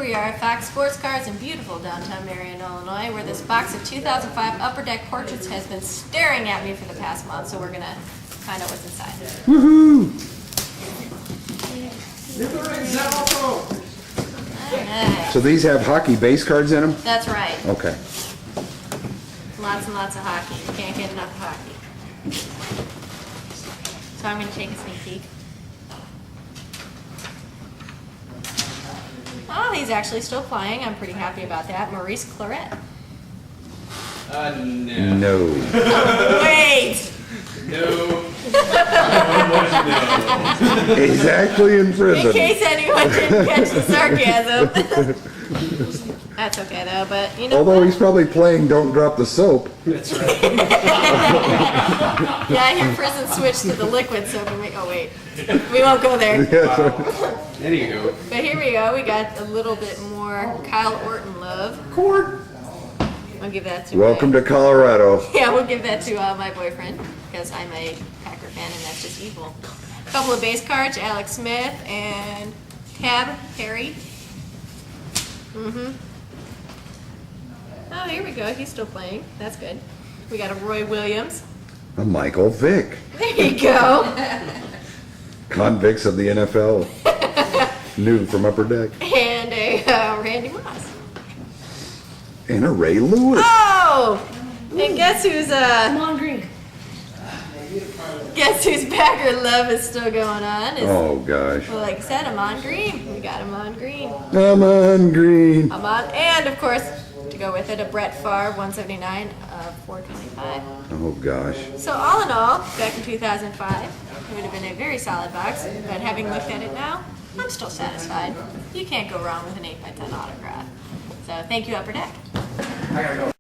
we are at Fox Sports Cars in beautiful downtown Marion, Illinois, where this box of 2005 Upper Deck portraits has been staring at me for the past month, so we're going to find out what's inside. Woohoo! Alright. So these have hockey base cards in them? That's right. Okay. Lots and lots of hockey. You can't get enough hockey. So I'm going to take a sneak peek. Oh, he's actually still playing. I'm pretty happy about that. Maurice Claret. No. No. Wait! No. He's actually in In prison. case anyone didn't catch the sarcasm. That's okay though, but you know Although what? he's probably playing Don't Drop the Soap. That's right. Yeah, I hear prison switched to the liquid soap. Oh wait, we won't go there. There you go. But here we go. We got a little bit more Kyle Orton love. Court. I'll give that to. Welcome to Colorado. Yeah, we'll give that to my boyfriend because I'm a Packer fan and that's just evil. A couple of base cards: Alex Smith and Tab Perry. Oh, here we go. He's still playing. That's good. We got a Roy Williams. A Michael Vick. There you go. Convicts of the NFL. New from Upper Deck. And a Randy Moss. And a Ray Lewis. Oh! And guess who's Come on, Green. guess whose Packer love is still going on? Is, Oh gosh. well, like I said, Amon Green. We got Amon Green. I'm on green. Amon, and of course, to go with it, a Brett Favre 179 of 425. Oh gosh. So all in all, back in 2005, it would have been a very solid box. But having looked at it now, I'm still satisfied. You can't go wrong with an 8x10 autograph. So thank you, Upper Deck. I gotta go.